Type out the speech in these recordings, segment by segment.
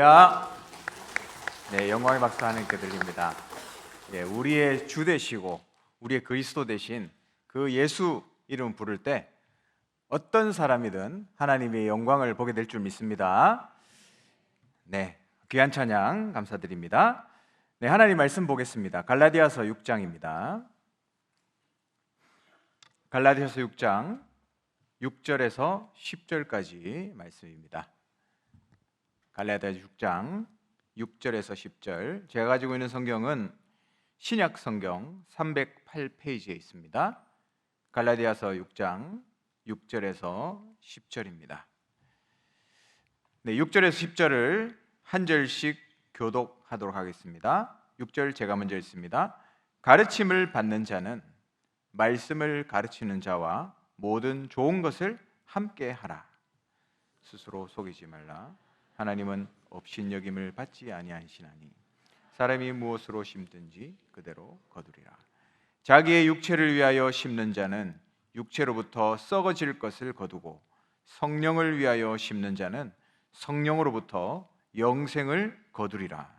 할렐루야. 네, 영광의 박수 하나님께 드립니다. 우리의 주 되시고 우리의 그리스도 되신 그 예수 이름 부를 때 어떤 사람이든 하나님의 영광을 보게 될 줄 믿습니다. 네, 귀한 찬양 감사드립니다. 네, 하나님 말씀 보겠습니다. 갈라디아서 6장입니다. 갈라디아서 6장 6절에서 10절까지 말씀입니다. 갈라디아서 6장 6절에서 10절. 제가 가지고 있는 성경은 신약 성경 308페이지에 있습니다. 갈라디아서 6장 6절에서 10절입니다. 네, 6절에서 10절을 한 절씩 교독하도록 하겠습니다. 6절 제가 먼저 읽습니다. 가르침을 받는 자는 말씀을 가르치는 자와 모든 좋은 것을 함께 하라. 스스로 속이지 말라. 하나님은 업신여김을 받지 아니하시나니 사람이 무엇으로 심든지 그대로 거두리라. 자기의 육체를 위하여 심는 자는 육체로부터 썩어질 것을 거두고 성령을 위하여 심는 자는 성령으로부터 영생을 거두리라.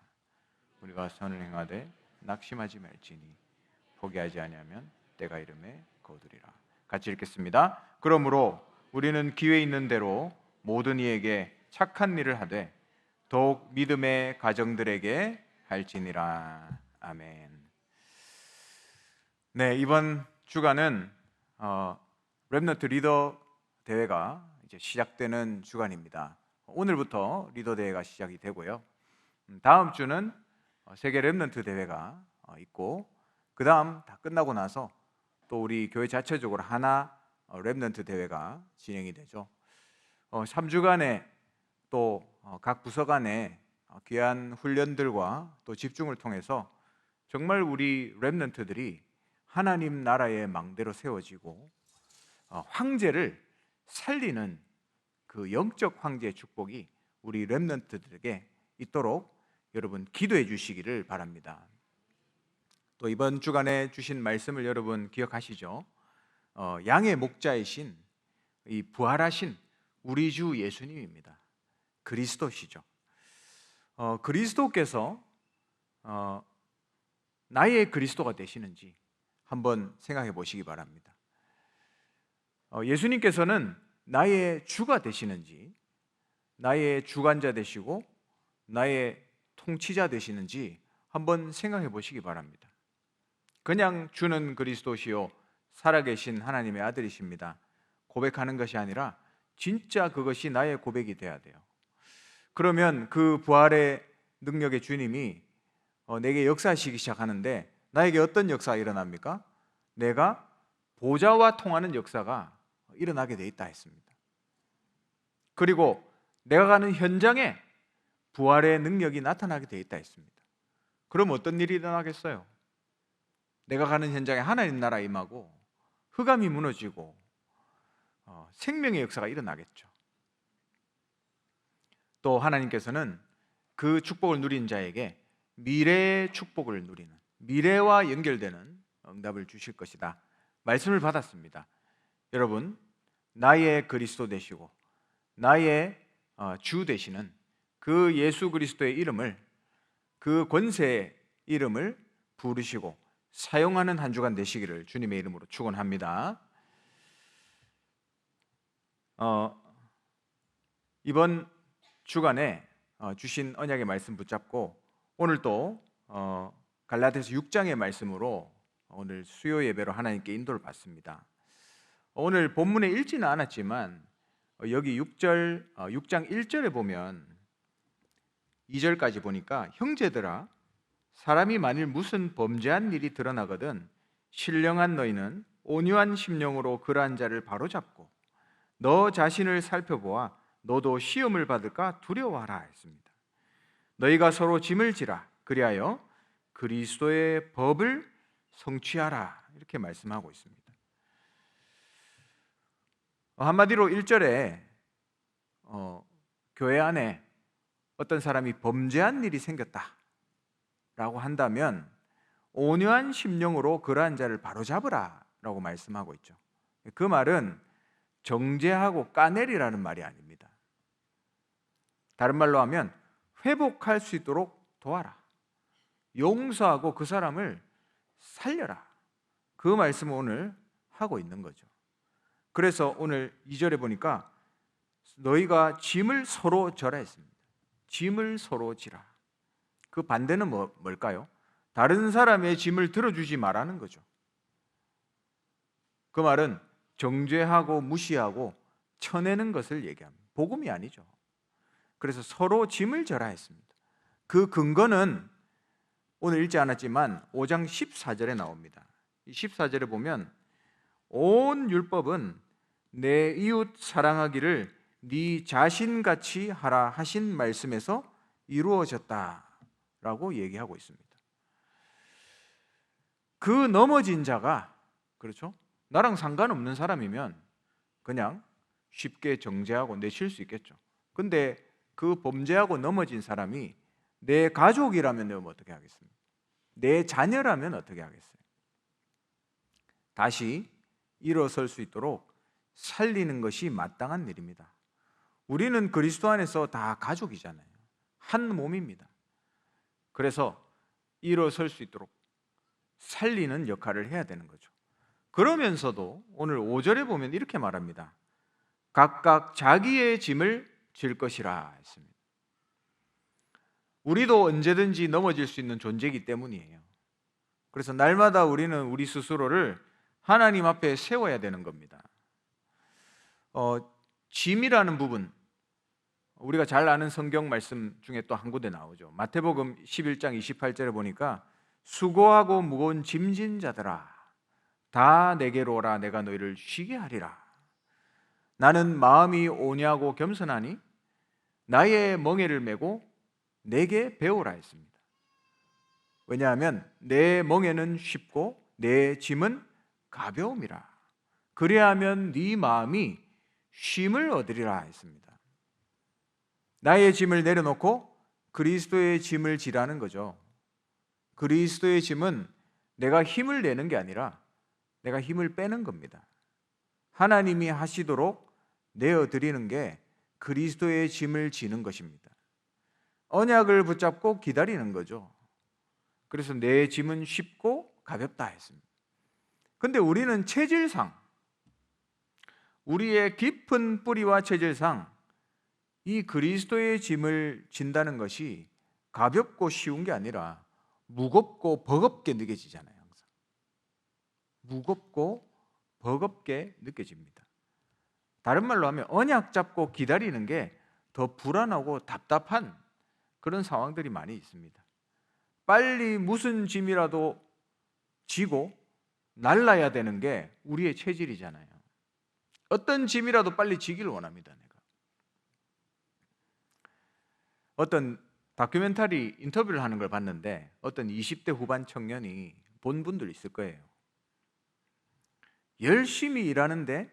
우리가 선을 행하되 낙심하지 말지니 포기하지 아니하면 때가 이름에 거두리라. 같이 읽겠습니다. 그러므로 우리는 기회 있는 대로 모든 이에게 착한 일을 하되 더욱 믿음의 가정들에게 할지니라. 아멘. 네, 이번 주간은 렘넌트 리더 대회가 이제 시작되는 주간입니다. 오늘부터 리더 대회가 시작이 되고요. 다음 주는 세계 렘넌트 대회가 있고, 그 다음 다 끝나고 나서 또 우리 교회 자체적으로 하나 렘넌트 대회가 진행이 되죠. 3주간의 또 각 부서 간의 귀한 훈련들과 또 집중을 통해서 정말 우리 렘넌트들이 하나님 나라의 망대로 세워지고 황제를 살리는 그 영적 황제의 축복이 우리 렘넌트들에게 있도록 여러분 기도해 주시기를 바랍니다. 또 이번 주간에 주신 말씀을 여러분 기억하시죠? 양의 목자이신 이 부활하신 우리 주 예수님입니다. 그리스도시죠. 그리스도께서 나의 그리스도가 되시는지 한번 생각해 보시기 바랍니다. 예수님께서는 나의 주가 되시는지, 나의 주관자 되시고 나의 통치자 되시는지 한번 생각해 보시기 바랍니다. 그냥 주는 그리스도시요 살아계신 하나님의 아들이십니다 고백하는 것이 아니라 진짜 그것이 나의 고백이 돼야 돼요. 그러면 그 부활의 능력의 주님이 내게 역사하시기 시작하는데 나에게 어떤 역사가 일어납니까? 내가 보좌와 통하는 역사가 일어나게 돼 있다 했습니다. 그리고 내가 가는 현장에 부활의 능력이 나타나게 돼 있다 했습니다. 그럼 어떤 일이 일어나겠어요? 내가 가는 현장에 하나님 나라 임하고 흑암이 무너지고 생명의 역사가 일어나겠죠. 또 하나님께서는 그 축복을 누린 자에게 미래의 축복을 누리는, 미래와 연결되는 응답을 주실 것이다 말씀을 받았습니다. 여러분, 나의 그리스도 되시고 나의 주 되시는 그 예수 그리스도의 이름을, 그 권세의 이름을 부르시고 사용하는 한 주간 되시기를 주님의 이름으로 축원합니다. 이번 주간에 주신 언약의 말씀 붙잡고 오늘 또 갈라디아서 6장의 말씀으로 오늘 수요 예배로 하나님께 인도를 받습니다. 오늘 본문에 읽지는 않았지만 여기 6장 1절에 보면 2절까지 보니까 형제들아 사람이 만일 무슨 범죄한 일이 드러나거든 신령한 너희는 온유한 심령으로 그러한 자를 바로잡고 너 자신을 살펴보아 너도 시험을 받을까 두려워하라 했습니다. 너희가 서로 짐을 지라 그리하여 그리스도의 법을 성취하라 이렇게 말씀하고 있습니다. 한마디로 1절에 교회 안에 어떤 사람이 범죄한 일이 생겼다라고 한다면 온유한 심령으로 그러한 자를 바로잡으라 라고 말씀하고 있죠. 그 말은 정죄하고 까내리라는 말이 아닙니다. 다른 말로 하면 회복할 수 있도록 도와라. 용서하고 그 사람을 살려라. 그 말씀을 오늘 하고 있는 거죠. 그래서 오늘 2절에 보니까 너희가 짐을 서로 져라 했습니다. 짐을 서로 지라. 그 반대는 뭘까요? 다른 사람의 짐을 들어주지 말라는 거죠. 그 말은 정죄하고 무시하고 쳐내는 것을 얘기합니다. 복음이 아니죠. 그래서 서로 짐을 져라 했습니다. 그 근거는 오늘 읽지 않았지만 5장 14절에 나옵니다. 이 14절에 보면 온 율법은 내 이웃 사랑하기를 네 자신같이 하라 하신 말씀에서 이루어졌다라고 얘기하고 있습니다. 그 넘어진 자가, 그렇죠? 나랑 상관없는 사람이면 그냥 쉽게 정죄하고 내칠 수 있겠죠. 근데 그 범죄하고 넘어진 사람이 내 가족이라면 내가 어떻게 하겠습니까? 내 자녀라면 어떻게 하겠어요? 다시 일어설 수 있도록 살리는 것이 마땅한 일입니다. 우리는 그리스도 안에서 다 가족이잖아요. 한 몸입니다. 그래서 일어설 수 있도록 살리는 역할을 해야 되는 거죠. 그러면서도 오늘 5절에 보면 이렇게 말합니다. 각각 자기의 짐을 질 것이라 했습니다. 우리도 언제든지 넘어질 수 있는 존재이기 때문이에요. 그래서 날마다 우리는 우리 스스로를 하나님 앞에 세워야 되는 겁니다. 짐이라는 부분, 우리가 잘 아는 성경 말씀 중에 또 한 군데 나오죠. 마태복음 11장 28절에 보니까 수고하고 무거운 짐진 자들아 다 내게로 오라 내가 너희를 쉬게 하리라. 나는 마음이 온유하고 겸손하니 나의 멍에를 메고 내게 배우라 했습니다. 왜냐하면 내 멍에는 쉽고 내 짐은 가벼움이라. 그리하면 네 마음이 쉼을 얻으리라 했습니다. 나의 짐을 내려놓고 그리스도의 짐을 지라는 거죠. 그리스도의 짐은 내가 힘을 내는 게 아니라 내가 힘을 빼는 겁니다. 하나님이 하시도록 내어드리는 게 그리스도의 짐을 지는 것입니다. 언약을 붙잡고 기다리는 거죠. 그래서 내 짐은 쉽고 가볍다 했습니다. 근데 우리는 체질상, 우리의 깊은 뿌리와 체질상 이 그리스도의 짐을 진다는 것이 가볍고 쉬운 게 아니라 무겁고 버겁게 느껴지잖아요. 항상 무겁고 버겁게 느껴집니다. 다른 말로 하면 언약 잡고 기다리는 게 더 불안하고 답답한 그런 상황들이 많이 있습니다. 빨리 무슨 짐이라도 지고 날라야 되는 게 우리의 체질이잖아요. 어떤 짐이라도 빨리 지기를 원합니다. 내가 어떤 다큐멘터리 인터뷰를 하는 걸 봤는데 어떤 20대 후반 청년이 본 분들 있을 거예요. 열심히 일하는데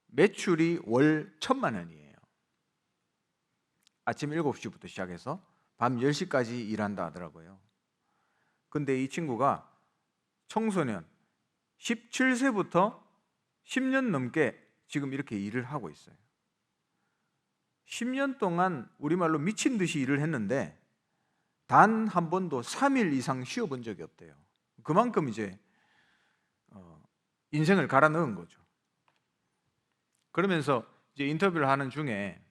매출이 월 1,000만 원이에요. 아침 7시부터 시작해서 밤 10시까지 일한다 하더라고요. 근데 이 친구가 청소년 17세부터 10년 넘게 지금 이렇게 일을 하고 있어요. 10년 동안 우리말로 미친 듯이 일을 했는데 단 한 번도 3일 이상 쉬어본 적이 없대요. 그만큼 이제 인생을 갈아 넣은 거죠. 그러면서 이제 인터뷰를 하는 중에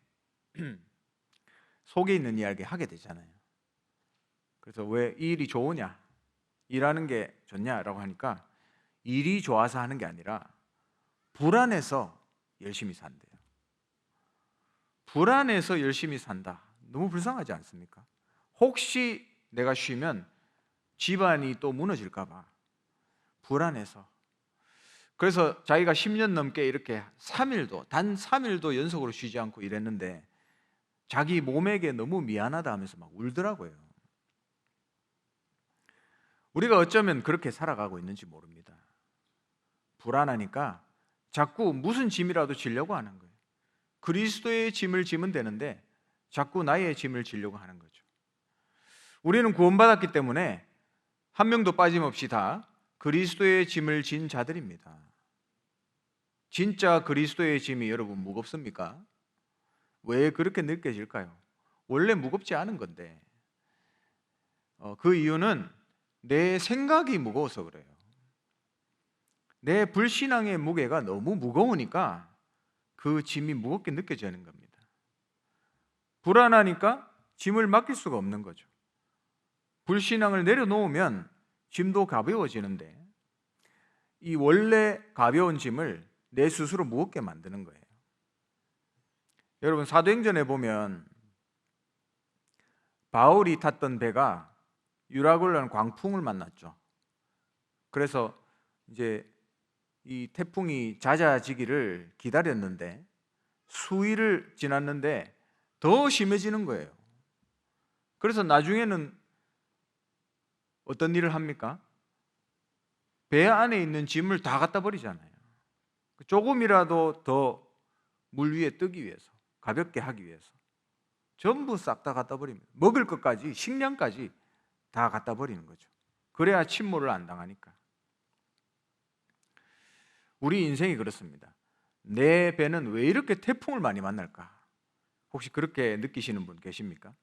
속에 있는 이야기 하게 되잖아요. 그래서 왜 이 일이 좋으냐, 일하는 게 좋냐라고 하니까 일이 좋아서 하는 게 아니라 불안해서 열심히 산대요. 불안해서 열심히 산다. 너무 불쌍하지 않습니까? 혹시 내가 쉬면 집안이 또 무너질까 봐 불안해서. 그래서 자기가 10년 넘게 이렇게 단 3일도 연속으로 쉬지 않고 일했는데 자기 몸에게 너무 미안하다 하면서 막 울더라고요. 우리가 어쩌면 그렇게 살아가고 있는지 모릅니다. 불안하니까 자꾸 무슨 짐이라도 지려고 하는 거예요. 그리스도의 짐을 지면 되는데 자꾸 나의 짐을 지려고 하는 거죠. 우리는 구원받았기 때문에 한 명도 빠짐없이 다 그리스도의 짐을 진 자들입니다. 진짜 그리스도의 짐이 여러분 무겁습니까? 왜 그렇게 느껴질까요? 원래 무겁지 않은 건데 그 이유는 내 생각이 무거워서 그래요. 내 불신앙의 무게가 너무 무거우니까 그 짐이 무겁게 느껴지는 겁니다. 불안하니까 짐을 맡길 수가 없는 거죠. 불신앙을 내려놓으면 짐도 가벼워지는데 이 원래 가벼운 짐을 내 스스로 무겁게 만드는 거예요. 여러분, 사도행전에 보면 바울이 탔던 배가 유라굴라는 광풍을 만났죠. 그래서 이제 이 태풍이 잦아지기를 기다렸는데 수일을 지났는데 더 심해지는 거예요. 그래서 나중에는 어떤 일을 합니까? 배 안에 있는 짐을 다 갖다 버리잖아요. 조금이라도 더 물 위에 뜨기 위해서, 가볍게 하기 위해서 전부 싹 다 갖다 버립니다. 먹을 것까지, 식량까지 다 갖다 버리는 거죠. 그래야 침몰을 안 당하니까. 우리 인생이 그렇습니다. 내 배는 왜 이렇게 태풍을 많이 만날까? 혹시 그렇게 느끼시는 분 계십니까?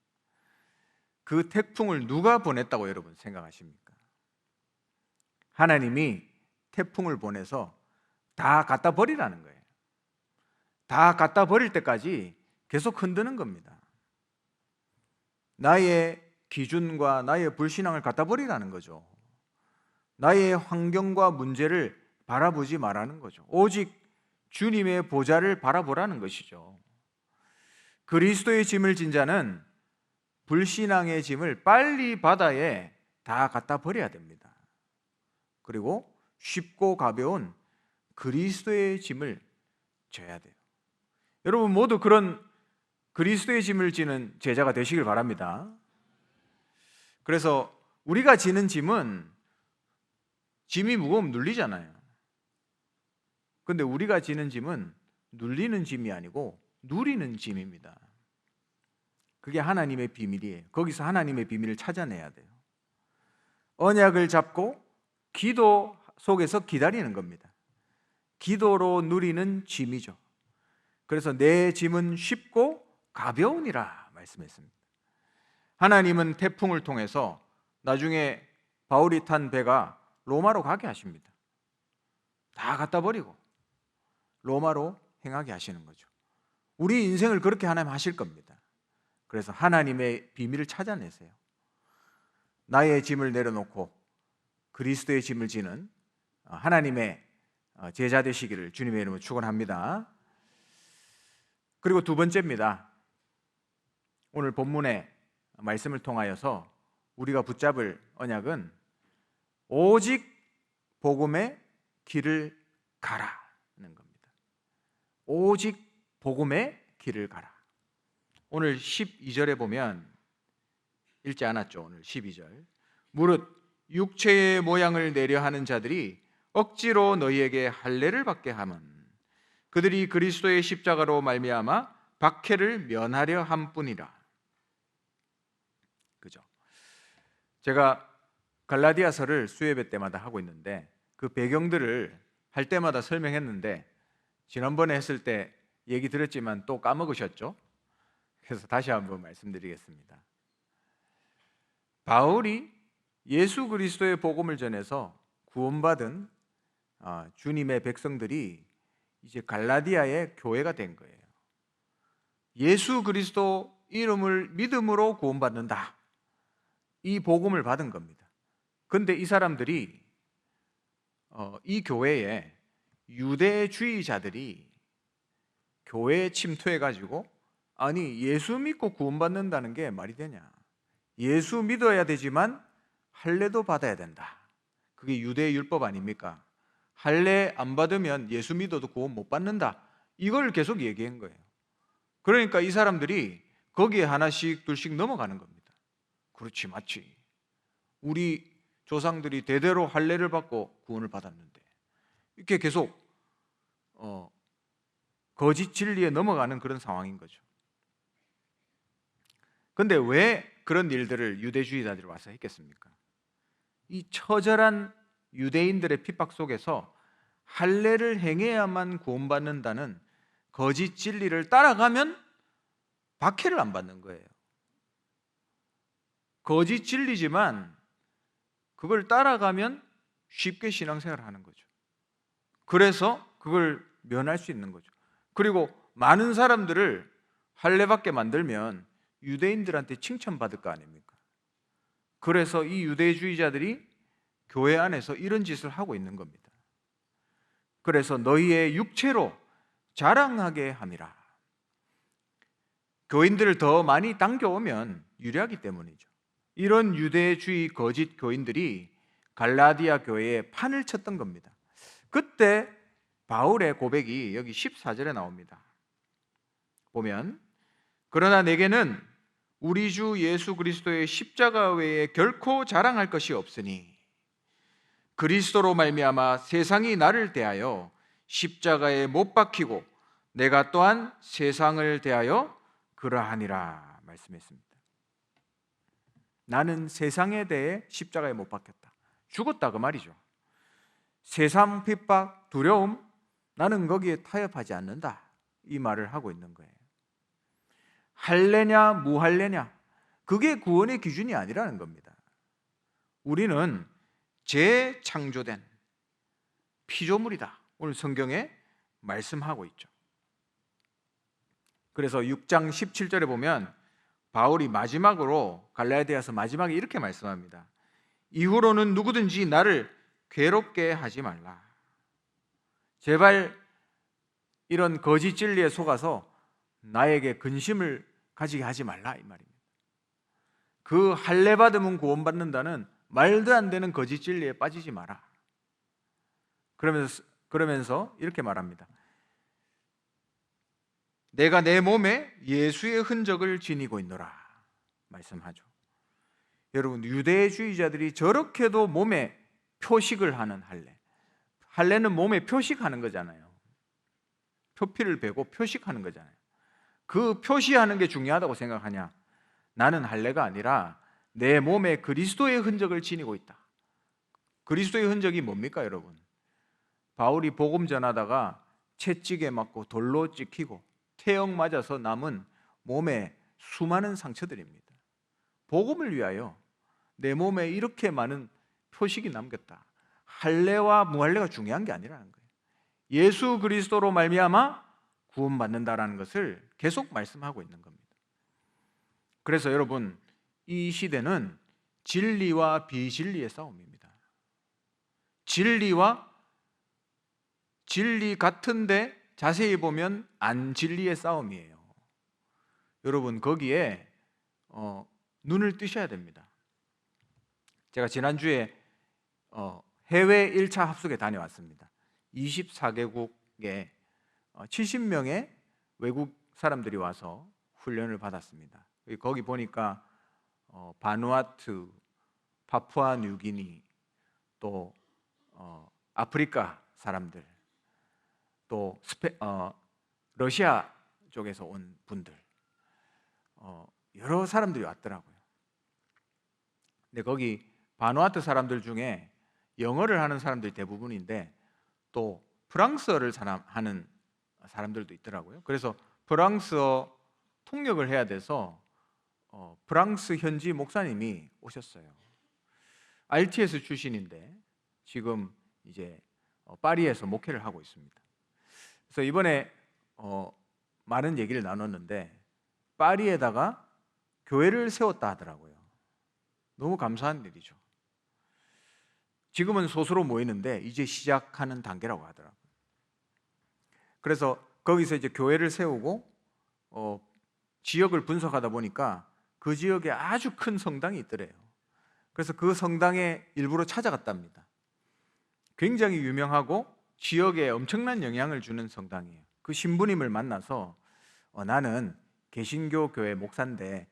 그 태풍을 누가 보냈다고 여러분 생각하십니까? 하나님이 태풍을 보내서 다 갖다 버리라는 거예요. 다 갖다 버릴 때까지 계속 흔드는 겁니다. 나의 기준과 나의 불신앙을 갖다 버리라는 거죠. 나의 환경과 문제를 바라보지 말라는 거죠. 오직 주님의 보좌를 바라보라는 것이죠. 그리스도의 짐을 진 자는 불신앙의 짐을 빨리 바다에 다 갖다 버려야 됩니다. 그리고 쉽고 가벼운 그리스도의 짐을 져야 돼요. 여러분 모두 그런 그리스도의 짐을 지는 제자가 되시길 바랍니다. 그래서 우리가 지는 짐은 짐이 무거우면 눌리잖아요. 근데 우리가 지는 짐은 눌리는 짐이 아니고 누리는 짐입니다. 그게 하나님의 비밀이에요. 거기서 하나님의 비밀을 찾아내야 돼요. 언약을 잡고 기도 속에서 기다리는 겁니다. 기도로 누리는 짐이죠. 그래서 내 짐은 쉽고 가벼우니라 말씀했습니다. 하나님은 태풍을 통해서 나중에 바울이 탄 배가 로마로 가게 하십니다. 다 갖다 버리고 로마로 행하게 하시는 거죠. 우리 인생을 그렇게 하나님 하실 겁니다. 그래서 하나님의 비밀을 찾아내세요. 나의 짐을 내려놓고 그리스도의 짐을 지는 하나님의 제자 되시기를 주님의 이름으로 축원합니다. 그리고 두 번째입니다. 오늘 본문의 말씀을 통하여서 우리가 붙잡을 언약은 오직 복음의 길을 가라는 겁니다. 오직 복음의 길을 가라. 오늘 12절에 보면 읽지 않았죠? 오늘 12절. 무릇 육체의 모양을 내려 하는 자들이 억지로 너희에게 할례를 받게 함은 그들이 그리스도의 십자가로 말미암아 박해를 면하려 함뿐이라. 그죠? 제가 갈라디아서를 수예배 때마다 하고 있는데 그 배경들을 할 때마다 설명했는데 지난번에 했을 때 얘기 들었지만 또 까먹으셨죠? 그래서 다시 한번 말씀드리겠습니다. 바울이 예수 그리스도의 복음을 전해서 구원받은 주님의 백성들이 이제 갈라디아의 교회가 된 거예요. 예수 그리스도 이름을 믿음으로 구원받는다. 이 복음을 받은 겁니다. 그런데 이 사람들이 이 교회에 유대주의자들이 교회에 침투해가지고 아니 예수 믿고 구원받는다는 게 말이 되냐? 예수 믿어야 되지만 할례도 받아야 된다. 그게 유대의 율법 아닙니까? 할례 안 받으면 예수 믿어도 구원 못 받는다. 이걸 계속 얘기한 거예요. 그러니까 이 사람들이 거기에 하나씩 둘씩 넘어가는 겁니다. 그렇지, 맞지. 우리 조상들이 대대로 할례를 받고 구원을 받았는데 이렇게 계속 거짓 진리에 넘어가는 그런 상황인 거죠. 그런데 왜 그런 일들을 유대주의자들이 와서 했겠습니까? 이 처절한 유대인들의 핍박 속에서 할례를 행해야만 구원받는다는 거짓 진리를 따라가면 박해를 안 받는 거예요. 거짓 진리지만 그걸 따라가면 쉽게 신앙생활을 하는 거죠. 그래서 그걸 면할 수 있는 거죠. 그리고 많은 사람들을 할례받게 만들면 유대인들한테 칭찬받을 거 아닙니까? 그래서 이 유대주의자들이 교회 안에서 이런 짓을 하고 있는 겁니다. 그래서 너희의 육체로 자랑하게 함이라. 교인들을 더 많이 당겨오면 유리하기 때문이죠. 이런 유대주의 거짓 교인들이 갈라디아 교회에 판을 쳤던 겁니다. 그때 바울의 고백이 여기 14절에 나옵니다. 보면, 그러나 내게는 우리 주 예수 그리스도의 십자가 외에 결코 자랑할 것이 없으니 그리스도로 말미암아 세상이 나를 대하여 십자가에 못 박히고 내가 또한 세상을 대하여 그러하니라 말씀했습니다. 나는 세상에 대해 십자가에 못 박혔다. 죽었다 그 말이죠. 세상 핍박, 두려움, 나는 거기에 타협하지 않는다. 이 말을 하고 있는 거예요. 할례냐 무할례냐, 그게 구원의 기준이 아니라는 겁니다. 우리는 재창조된 피조물이다. 오늘 성경에 말씀하고 있죠. 그래서 6장 17절에 보면 바울이 마지막으로 갈라디아서 마지막에 이렇게 말씀합니다. 이후로는 누구든지 나를 괴롭게 하지 말라. 제발 이런 거짓 진리에 속아서 나에게 근심을 가지게 하지 말라 이 말입니다. 그 할례 받으면 구원받는다는 말도 안 되는 거짓 진리에 빠지지 마라. 그러면서 이렇게 말합니다. 내가 내 몸에 예수의 흔적을 지니고 있노라 말씀하죠. 여러분, 유대주의자들이 저렇게도 몸에 표식을 하는 할례. 할례는 몸에 표식하는 거잖아요. 표피를 베고 표식하는 거잖아요. 그 표시하는 게 중요하다고 생각하냐? 나는 할례가 아니라 내 몸에 그리스도의 흔적을 지니고 있다. 그리스도의 흔적이 뭡니까, 여러분? 바울이 복음 전하다가 채찍에 맞고 돌로 찍히고 태형 맞아서 남은 몸에 수많은 상처들입니다. 복음을 위하여 내 몸에 이렇게 많은 표식이 남겼다. 할례와 무할례가 중요한 게 아니라는 거예요. 예수 그리스도로 말미암아 구원받는다라는 것을 계속 말씀하고 있는 겁니다. 그래서 여러분, 이 시대는 진리와 비진리의 싸움입니다. 진리와 진리 같은데 자세히 보면 안 진리의 싸움이에요. 여러분, 거기에 눈을 뜨셔야 됩니다. 제가 지난주에 해외 1차 합숙에 다녀왔습니다. 24개국에 70명의 외국 사람들이 와서 훈련을 받았습니다. 거기 보니까 바누아투, 파푸아 뉴기니, 또 아프리카 사람들, 또 러시아 쪽에서 온 분들, 여러 사람들이 왔더라고요. 근데 거기 바누아투 사람들 중에 영어를 하는 사람들이 대부분인데 또 프랑스어를 하는 사람들도 있더라고요. 그래서 프랑스어 통역을 해야 돼서 프랑스 현지 목사님이 오셨어요. RTS 출신인데 지금 이제 파리에서 목회를 하고 있습니다. 그래서 이번에 많은 얘기를 나눴는데 파리에다가 교회를 세웠다 하더라고요. 너무 감사한 일이죠. 지금은 소수로 모이는데 이제 시작하는 단계라고 하더라고요. 그래서 거기서 이제 교회를 세우고 지역을 분석하다 보니까 그 지역에 아주 큰 성당이 있더래요. 그래서 그 성당에 일부러 찾아갔답니다. 굉장히 유명하고 지역에 엄청난 영향을 주는 성당이에요. 그 신부님을 만나서 나는 개신교 교회 목사인데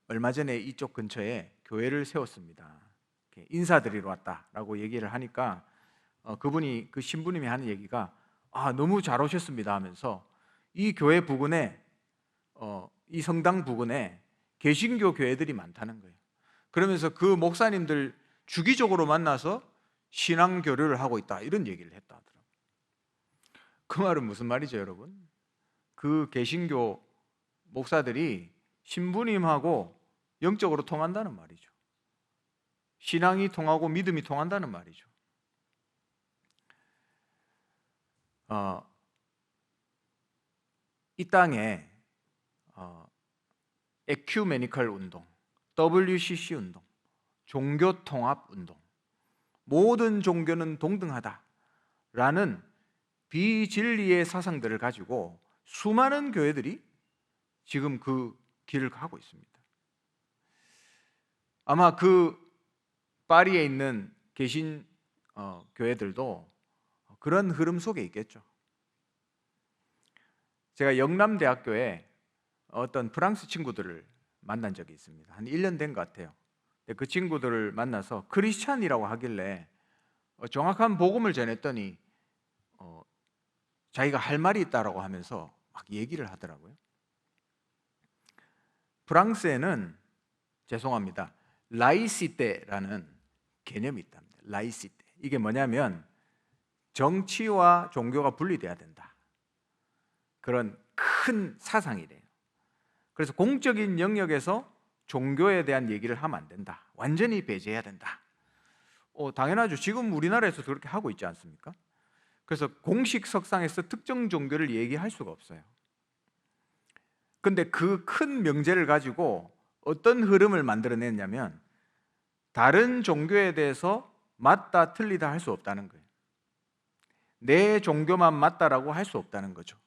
얼마 전에 이쪽 근처에 교회를 세웠습니다. 인사드리러 왔다라고 얘기를 하니까 그분이, 그 신부님이 하는 얘기가 너무 잘 오셨습니다 하면서 이 교회 부근에 이 성당 부근에 개신교 교회들이 많다는 거예요. 그러면서 그 목사님들 주기적으로 만나서 신앙 교류를 하고 있다, 이런 얘기를 했다 하더라고요. 그 말은 무슨 말이죠, 여러분? 그 개신교 목사들이 신부님하고 영적으로 통한다는 말이죠. 신앙이 통하고 믿음이 통한다는 말이죠. 이 땅에 에큐메니컬 운동, WCC 운동, 종교 통합 운동, 모든 종교는 동등하다라는 비진리의 사상들을 가지고 수많은 교회들이 지금 그 길을 가고 있습니다. 아마 그 파리에 있는 개신 교회들도 그런 흐름 속에 있겠죠. 제가 영남대학교에 어떤 프랑스 친구들을 만난 적이 있습니다. 한 1년 된 것 같아요. 그 친구들을 만나서 크리스찬이라고 하길래 정확한 복음을 전했더니 자기가 할 말이 있다라고 하면서 막 얘기를 하더라고요. 프랑스에는 죄송합니다. 라이시테라는 개념이 있답니다. 라이시테. 이게 뭐냐면 정치와 종교가 분리돼야 된다. 그런 큰 사상이래요. 그래서 공적인 영역에서 종교에 대한 얘기를 하면 안 된다. 완전히 배제해야 된다. 당연하죠. 지금 우리나라에서 그렇게 하고 있지 않습니까? 그래서 공식 석상에서 특정 종교를 얘기할 수가 없어요. 근데 그 큰 명제를 가지고 어떤 흐름을 만들어냈냐면 다른 종교에 대해서 맞다 틀리다 할 수 없다는 거예요. 내 종교만 맞다라고 할 수 없다는 거죠.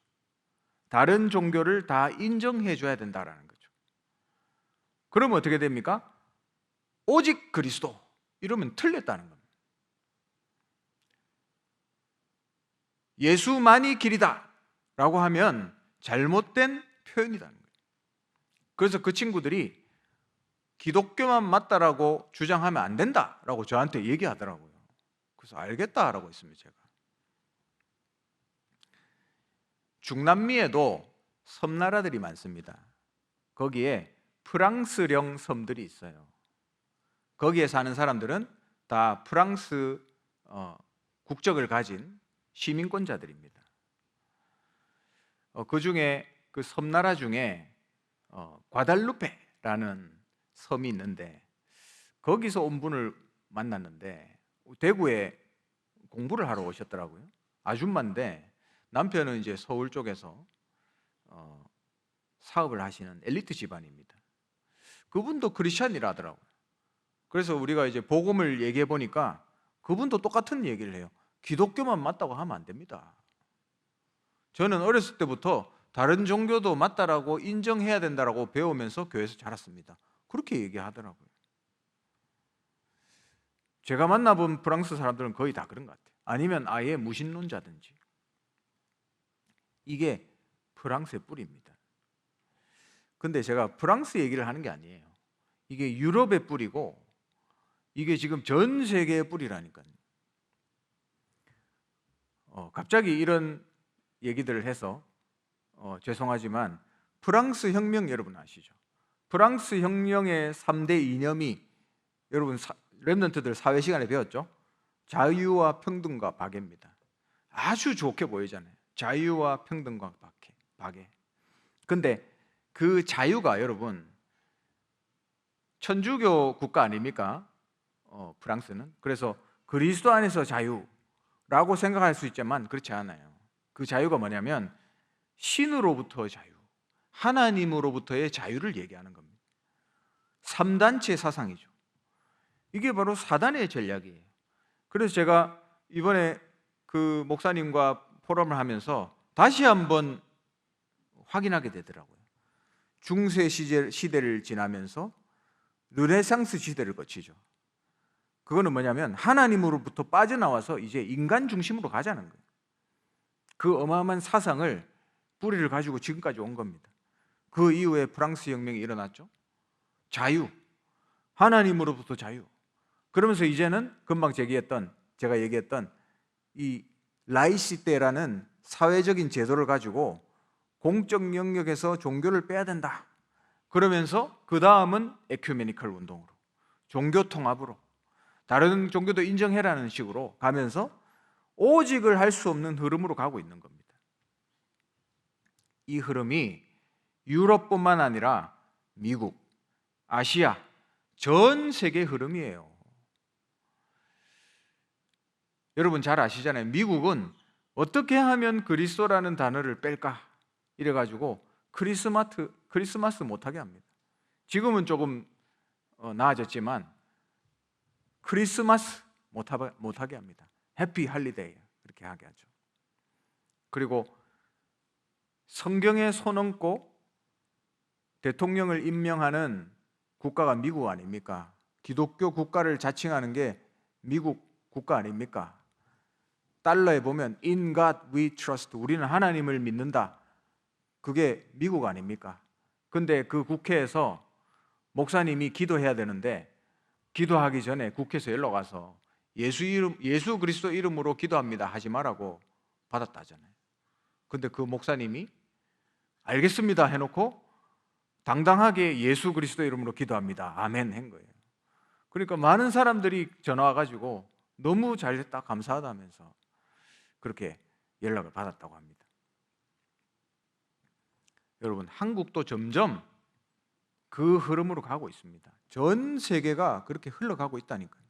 다른 종교를 다 인정해 줘야 된다라는 거죠. 그러면 어떻게 됩니까? 오직 그리스도 이러면 틀렸다는 겁니다. 예수만이 길이다 라고 하면 잘못된 표현이라는 거예요. 그래서 그 친구들이 기독교만 맞다라고 주장하면 안 된다라고 저한테 얘기하더라고요. 그래서 알겠다라고 했습니다. 제가 중남미에도 섬나라들이 많습니다. 거기에 프랑스령 섬들이 있어요. 거기에 사는 사람들은 다 프랑스 국적을 가진 시민권자들입니다. 그 중에 그 섬나라 중에 과달루페라는 섬이 있는데 거기서 온 분을 만났는데 대구에 공부를 하러 오셨더라고요. 아줌마인데 남편은 이제 서울 쪽에서 사업을 하시는 엘리트 집안입니다. 그분도 크리스찬이라 하더라고요. 그래서 우리가 이제 복음을 얘기해 보니까 그분도 똑같은 얘기를 해요. 기독교만 맞다고 하면 안 됩니다. 저는 어렸을 때부터 다른 종교도 맞다라고 인정해야 된다라고 배우면서 교회에서 자랐습니다. 그렇게 얘기하더라고요. 제가 만나본 프랑스 사람들은 거의 다 그런 것 같아요. 아니면 아예 무신론자든지. 이게 프랑스의 뿌리입니다. 근데 제가 프랑스 얘기를 하는 게 아니에요. 이게 유럽의 뿌리고 이게 지금 전 세계의 뿌리라니까요. 갑자기 이런 얘기들을 해서 죄송하지만 프랑스 혁명 여러분 아시죠? 프랑스 혁명의 3대 이념이 여러분 랩런트들 사회 시간에 배웠죠? 자유와 평등과 박애입니다. 아주 좋게 보이잖아요. 자유와 평등과 박애. 근데 그 자유가 여러분 천주교 국가 아닙니까? 프랑스는. 그래서 그리스도 안에서 자유라고 생각할 수 있지만 그렇지 않아요. 그 자유가 뭐냐면 신으로부터 자유, 하나님으로부터의 자유를 얘기하는 겁니다. 3단체 사상이죠. 이게 바로 사단의 전략이에요. 그래서 제가 이번에 그 목사님과 포럼을 하면서 다시 한번 확인하게 되더라고요. 중세 시대를 지나면서 르네상스 시대를 거치죠. 그거는 뭐냐면 하나님으로부터 빠져나와서 이제 인간 중심으로 가자는 거예요. 그 어마어마한 사상을 뿌리를 가지고 지금까지 온 겁니다. 그 이후에 프랑스 혁명이 일어났죠. 자유, 하나님으로부터 자유. 그러면서 이제는 금방 제가 얘기했던 이 라이시테라는 사회적인 제도를 가지고 공적 영역에서 종교를 빼야 된다. 그러면서 그 다음은 에큐메니컬 운동으로, 종교 통합으로, 다른 종교도 인정해라는 식으로 가면서 오직을 할 수 없는 흐름으로 가고 있는 겁니다. 이 흐름이 유럽뿐만 아니라 미국, 아시아, 전 세계 흐름이에요. 여러분 잘 아시잖아요. 미국은 어떻게 하면 그리스도라는 단어를 뺄까? 이래가지고 크리스마스 못하게 합니다. 지금은 조금 나아졌지만 크리스마스 못하게 합니다. 해피 할리데이 그렇게 하게 하죠. 그리고 성경에 손 얹고 대통령을 임명하는 국가가 미국 아닙니까? 기독교 국가를 자칭하는 게 미국 국가 아닙니까? 달러에 보면 In God we trust, 우리는 하나님을 믿는다. 그게 미국 아닙니까? 근데 그 국회에서 목사님이 기도해야 되는데 기도하기 전에 국회에서 연락 와서 예수 그리스도 이름으로 기도합니다 하지 말라고 받았다잖아요. 근데 그 목사님이 알겠습니다 해놓고 당당하게 예수 그리스도 이름으로 기도합니다 아멘 한 거예요. 그러니까 많은 사람들이 전화 와가지고 너무 잘됐다 감사하다면서 그렇게 연락을 받았다고 합니다. 여러분 한국도 점점 그 흐름으로 가고 있습니다. 전 세계가 그렇게 흘러가고 있다니까요.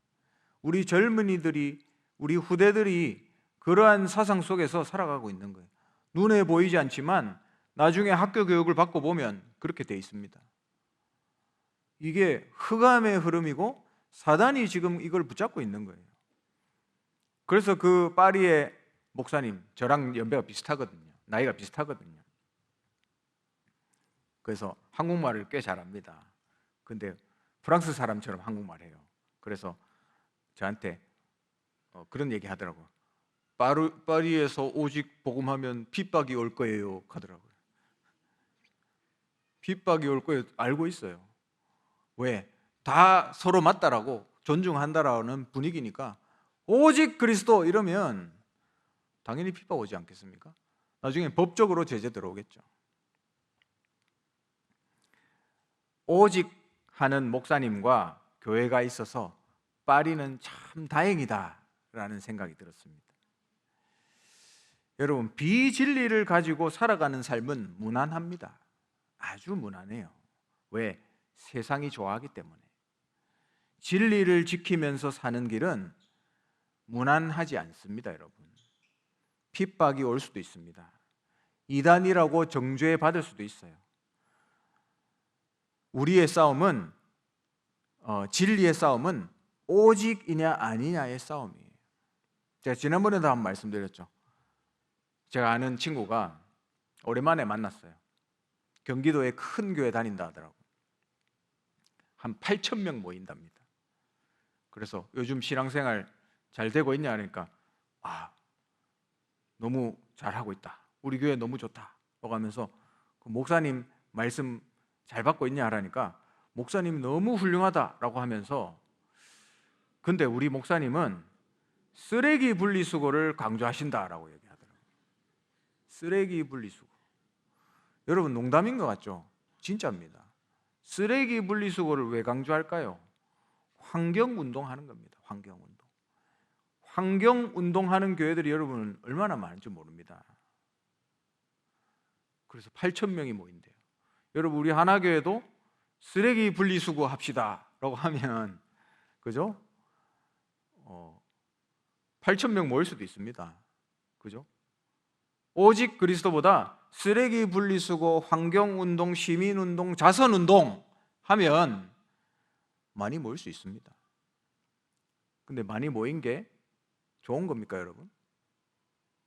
우리 젊은이들이, 우리 후대들이 그러한 사상 속에서 살아가고 있는 거예요. 눈에 보이지 않지만 나중에 학교 교육을 받고 보면 그렇게 돼 있습니다. 이게 흑암의 흐름이고 사단이 지금 이걸 붙잡고 있는 거예요. 그래서 그 파리의 목사님, 저랑 연배가 비슷하거든요. 나이가 비슷하거든요. 그래서 한국말을 꽤 잘합니다. 근데 프랑스 사람처럼 한국말 해요. 그래서 저한테 그런 얘기 하더라고요. 파리에서 오직 복음하면 핍박이 올 거예요 하더라고요. 핍박이 올 거예요 알고 있어요. 왜? 다 서로 맞다라고 존중한다라는 분위기니까 오직 그리스도 이러면 당연히 핍박 오지 않겠습니까? 나중에 법적으로 제재 들어오겠죠. 오직 하는 목사님과 교회가 있어서 파리는 참 다행이다라는 생각이 들었습니다. 여러분 비진리를 가지고 살아가는 삶은 무난합니다. 아주 무난해요. 왜? 세상이 좋아하기 때문에. 진리를 지키면서 사는 길은 무난하지 않습니다, 여러분. 핍박이 올 수도 있습니다. 이단이라고 정죄 받을 수도 있어요. 우리의 싸움은 진리의 싸움은 오직이냐 아니냐의 싸움이에요. 제가 지난번에도 한번 말씀드렸죠. 제가 아는 친구가 오랜만에 만났어요. 경기도에 큰 교회 다닌다 하더라고요. 한 8,000명 모인답니다. 그래서 요즘 신앙생활 잘 되고 있냐 하니까 너무 잘하고 있다. 우리 교회 너무 좋다. 하면서 그 목사님 말씀 잘 받고 있냐 하라니까 목사님이 너무 훌륭하다라고 하면서 근데 우리 목사님은 쓰레기 분리수거를 강조하신다라고 얘기하더라고요. 쓰레기 분리수거. 여러분 농담인 것 같죠? 진짜입니다. 쓰레기 분리수거를 왜 강조할까요? 환경운동 하는 겁니다. 환경운동. 환경운동 하는 교회들이 여러분 얼마나 많은지 모릅니다. 그래서 8,000명이 모인대요. 여러분 우리 하나교회도 쓰레기 분리수거 합시다 라고 하면 그죠? 8,000명 모일 수도 있습니다. 그죠? 오직 그리스도보다 쓰레기 분리수거, 환경운동, 시민운동, 자선운동 하면 많이 모일 수 있습니다. 근데 많이 모인 게 좋은 겁니까, 여러분?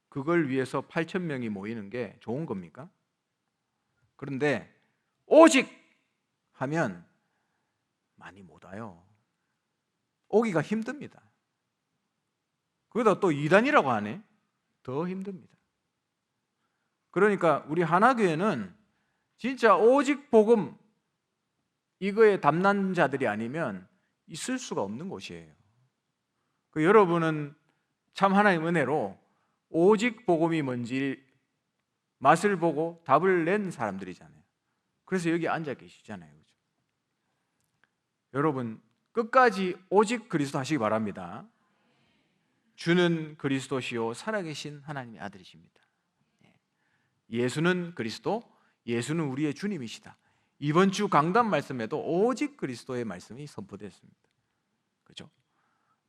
그걸 위해서 8,000명이 모이는 게 좋은 겁니까? 그런데 오직 하면 많이 못 와요. 오기가 힘듭니다. 거기다 또 이단이라고 하네. 더 힘듭니다. 그러니까 우리 하나교회는 진짜 오직 복음 이거에 담당자들이 아니면 있을 수가 없는 곳이에요. 여러분은 참 하나님 은혜로 오직 복음이 뭔지 맛을 보고 답을 낸 사람들이잖아요. 그래서 여기 앉아 계시잖아요. 그렇죠? 여러분 끝까지 오직 그리스도 하시기 바랍니다. 주는 그리스도시요 살아계신 하나님의 아들이십니다. 예수는 그리스도, 예수는 우리의 주님이시다. 이번 주 강단 말씀에도 오직 그리스도의 말씀이 선포됐습니다. 그죠?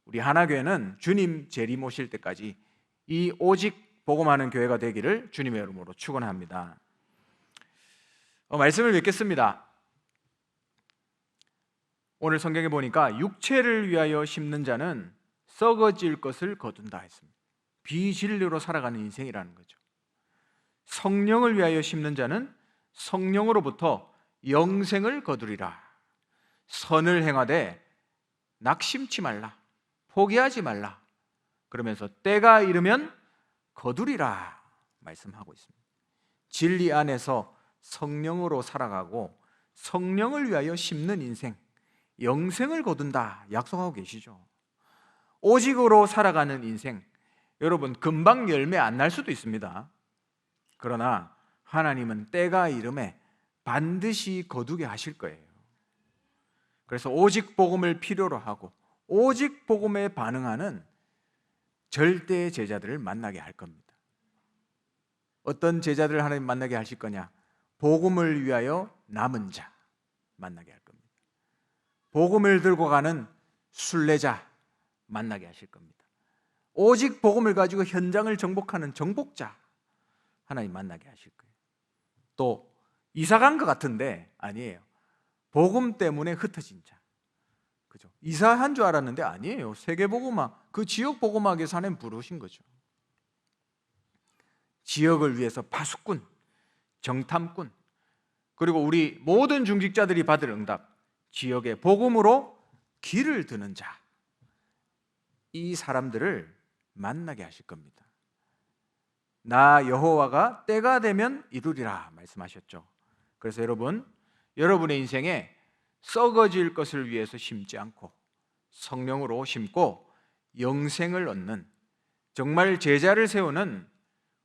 우리 하나교회는 주님 재림 오실 때까지 이 오직 복음하는 교회가 되기를 주님의 이름으로 축원합니다. 말씀을 맺겠습니다. 오늘 성경에 보니까 육체를 위하여 심는 자는 썩어질 것을 거둔다 했습니다. 비진리로 살아가는 인생이라는 거죠. 성령을 위하여 심는 자는 성령으로부터 영생을 거두리라. 선을 행하되 낙심치 말라, 포기하지 말라. 그러면서 때가 이르면 거두리라 말씀하고 있습니다. 진리 안에서 성령으로 살아가고 성령을 위하여 심는 인생, 영생을 거둔다 약속하고 계시죠. 오직으로 살아가는 인생, 여러분 금방 열매 안 날 수도 있습니다. 그러나 하나님은 때가 이름에 반드시 거두게 하실 거예요. 그래서 오직 복음을 필요로 하고 오직 복음에 반응하는 절대 제자들을 만나게 할 겁니다. 어떤 제자들을 하나님 만나게 하실 거냐? 복음을 위하여 남은 자 만나게 할 겁니다. 복음을 들고 가는 순례자 만나게 하실 겁니다. 오직 복음을 가지고 현장을 정복하는 정복자 하나님 만나게 하실 거예요. 또 이사 간 것 같은데 아니에요. 복음 때문에 흩어진 자. 그죠? 이사한 줄 알았는데 아니에요. 세계복음화, 그 지역 복음화하기 위해서 하나님 부르신 거죠. 지역을 위해서 파수꾼, 정탐꾼, 그리고 우리 모든 중직자들이 받을 응답, 지역의 복음으로 길을 드는 자, 이 사람들을 만나게 하실 겁니다. 나 여호와가 때가 되면 이루리라 말씀하셨죠. 그래서 여러분, 여러분의 인생에 썩어질 것을 위해서 심지 않고 성령으로 심고 영생을 얻는, 정말 제자를 세우는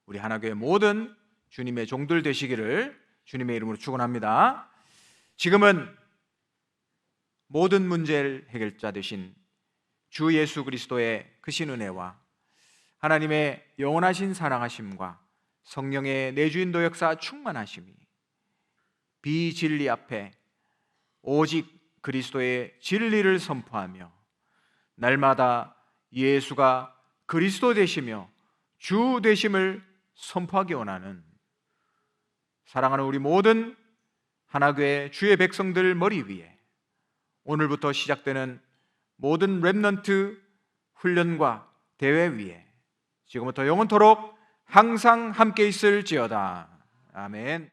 우리 하나교회 모든 주님의 종들 되시기를 주님의 이름으로 축원합니다. 지금은 모든 문제를 해결자 되신 주 예수 그리스도의 크신 은혜와 하나님의 영원하신 사랑하심과 성령의 내주인도 역사 충만하심이 비진리 앞에 오직 그리스도의 진리를 선포하며 날마다 예수가 그리스도 되시며 주 되심을 선포하기 원하는 사랑하는 우리 모든 하나교회 주의 백성들 머리 위에 오늘부터 시작되는 모든 렘넌트 훈련과 대회 위에 지금부터 영원토록 항상 함께 있을지어다. 아멘.